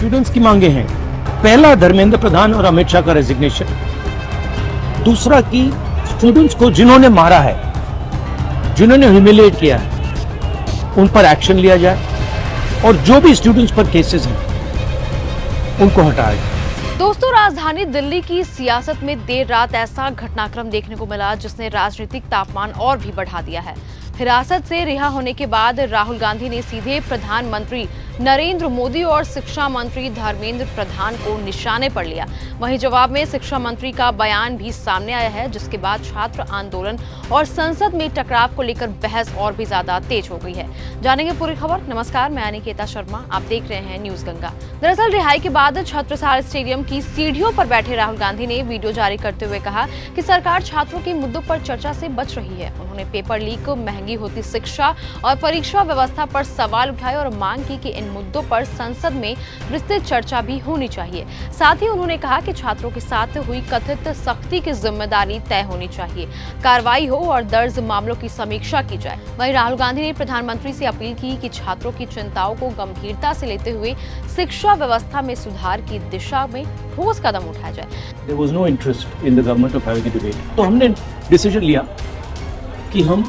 Students की मांगे हैं। पहला, धर्मेंद्र प्रधान और अमित शाह का रेजिग्नेशन। दूसरा कि स्टूडेंट्स को जिन्होंने मारा है, जिन्होंने ह्यूमिलिएट किया है, उन पर एक्शन लिया जाए और जो भी स्टूडेंट्स पर केसेस हैं उनको हटाया जाए। दोस्तों, राजधानी दिल्ली की सियासत में देर रात ऐसा घटनाक्रम देखने को मिला जिसने राजनीतिक तापमान और भी बढ़ा दिया है। हिरासत से रिहा होने के बाद राहुल गांधी ने सीधे प्रधानमंत्री नरेंद्र मोदी और शिक्षा मंत्री धर्मेंद्र प्रधान को निशाने पर लिया। वहीं जवाब में शिक्षा मंत्री का बयान भी सामने आया है, जिसके बाद छात्र आंदोलन और संसद में टकराव को लेकर बहस और भी ज्यादा तेज हो गई है। जानेंगे पूरी खबर। नमस्कार, मैं अनिकेता शर्मा, आप देख रहे हैं न्यूज गंगा। दरअसल रिहाई के बाद छत्रसाल स्टेडियम की सीढ़ियों पर बैठे राहुल गांधी ने वीडियो जारी करते हुए कहा कि सरकार छात्रों के मुद्दों पर चर्चा से बच रही है। उन्होंने पेपर लीक, महंगी होती शिक्षा और परीक्षा व्यवस्था पर सवाल उठाए और मांग की कि इन मुद्दों पर संसद में विस्तृत चर्चा भी होनी चाहिए। साथ ही उन्होंने कहा कि छात्रों के साथ हुई कथित सख्ती की जिम्मेदारी तय होनी चाहिए, कार्रवाई हो और दर्ज मामलों की समीक्षा की जाए। वहीं राहुल गांधी ने प्रधानमंत्री से अपील की कि छात्रों की चिंताओं को गंभीरता से लेते हुए शिक्षा व्यवस्था में सुधार की दिशा में ठोस कदम उठाया जाए। There was no interest in the government of having a debate. तो हमने डिसीजन लिया कि हम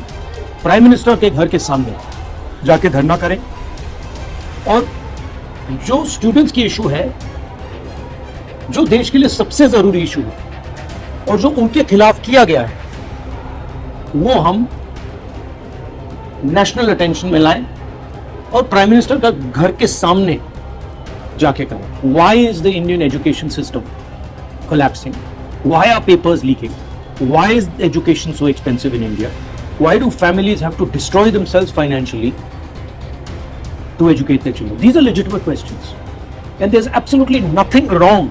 प्राइम मिनिस्टर के घर के सामने जाके धरना करें और जो स्टूडेंट्स की इशू है, जो देश के लिए सबसे जरूरी इशू है और जो उनके खिलाफ किया गया है, वो हम नेशनल अटेंशन में लाएं और प्राइम मिनिस्टर का घर के सामने जाके करें। Why is the Indian education system collapsing? Why are papers leaking? Why is education so expensive in India? Why do families have to destroy themselves financially to educate their children? These are legitimate questions. And there's absolutely nothing wrong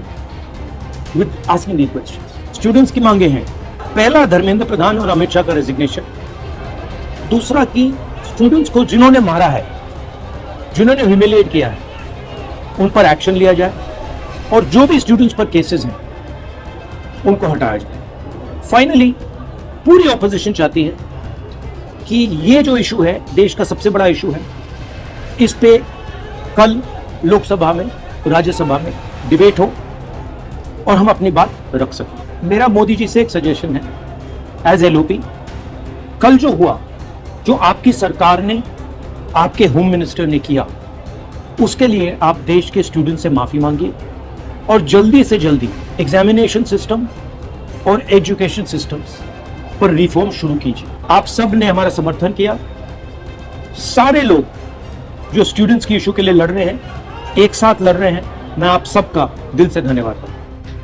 with asking these questions. Students की मांगे हैं। पहला, धर्मेंद्र प्रधान और अमित शाह का resignation. दूसरा कि students को जिन्होंने मारा है, जिन्होंने ह्यूमिलिएट किया है, उन पर एक्शन लिया जाए और जो भी स्टूडेंट्स पर केसेस हैं उनको हटाया जाए। फाइनली पूरी ऑपोजिशन चाहती है कि ये जो इशू है, देश का सबसे बड़ा इशू है, इस पे कल लोकसभा में, राज्यसभा में डिबेट हो और हम अपनी बात रख सकें। मेरा मोदी जी से एक सजेशन है एज एलओपी, कल जो हुआ, जो आपकी सरकार ने, आपके होम मिनिस्टर ने किया, उसके लिए आप देश के स्टूडेंट से माफी मांगिए और जल्दी से जल्दी एग्जामिनेशन सिस्टम और एजुकेशन सिस्टम्स पर रिफॉर्म शुरू कीजिए। आप सब ने हमारा समर्थन किया। सारे लोग जो स्टूडेंट्स की इशू के लिए लड़ रहे हैं, एक साथ लड़ रहे हैं, मैं आप सबका दिल से धन्यवाद करता हूं।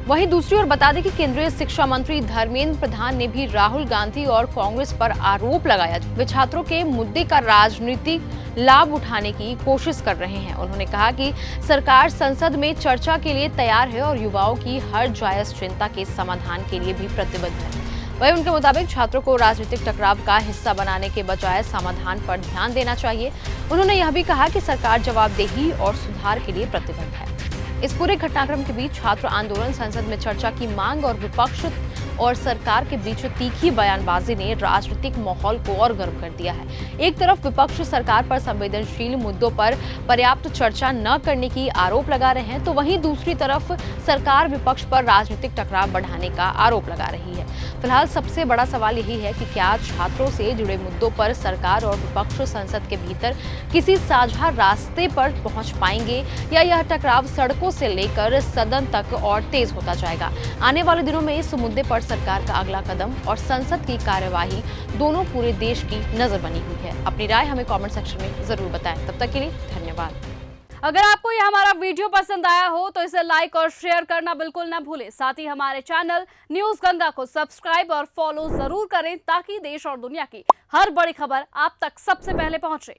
वहीं दूसरी ओर बता दें कि केंद्रीय शिक्षा मंत्री धर्मेंद्र प्रधान ने भी राहुल गांधी और कांग्रेस पर आरोप लगाया वे छात्रों के मुद्दे का राजनीतिक लाभ उठाने की कोशिश कर रहे हैं। उन्होंने कहा कि सरकार संसद में चर्चा के लिए तैयार है और युवाओं की हर जायज चिंता के समाधान के लिए भी प्रतिबद्ध है। वहीं उनके मुताबिक छात्रों को राजनीतिक टकराव का हिस्सा बनाने के बजाय समाधान पर ध्यान देना चाहिए। उन्होंने यह भी कहा कि सरकार जवाबदेही और सुधार के लिए प्रतिबद्ध है। इस पूरे घटनाक्रम के बीच छात्र आंदोलन, संसद में चर्चा की मांग और विपक्ष और सरकार के बीच तीखी बयानबाजी ने राजनीतिक माहौल को और गर्म कर दिया है। एक तरफ विपक्ष सरकार पर संवेदनशील मुद्दों पर पर्याप्त चर्चा न करने की आरोप लगा रहे हैं, तो वहीं दूसरी तरफ सरकार विपक्ष पर राजनीतिक टकराव बढ़ाने का आरोप लगा रही है। फिलहाल सबसे बड़ा सवाल यही है कि क्या छात्रों से जुड़े मुद्दों पर सरकार और विपक्ष संसद के भीतर किसी साझा रास्ते पर पहुंच पाएंगे या यह टकराव सड़कों से लेकर सदन तक और तेज होता जाएगा। आने वाले दिनों में इस मुद्दे पर सरकार का अगला कदम और संसद की कार्यवाही दोनों पूरे देश की नजर बनी हुई है। अपनी राय हमें कमेंट सेक्शन में जरूर बताएं। तब तक के लिए धन्यवाद। अगर आपको यह हमारा वीडियो पसंद आया हो तो इसे लाइक और शेयर करना बिल्कुल ना भूलें। साथ ही हमारे चैनल न्यूज गंगा को सब्सक्राइब और फॉलो जरूर करें ताकि देश और दुनिया की हर बड़ी खबर आप तक सबसे पहले पहुंचे।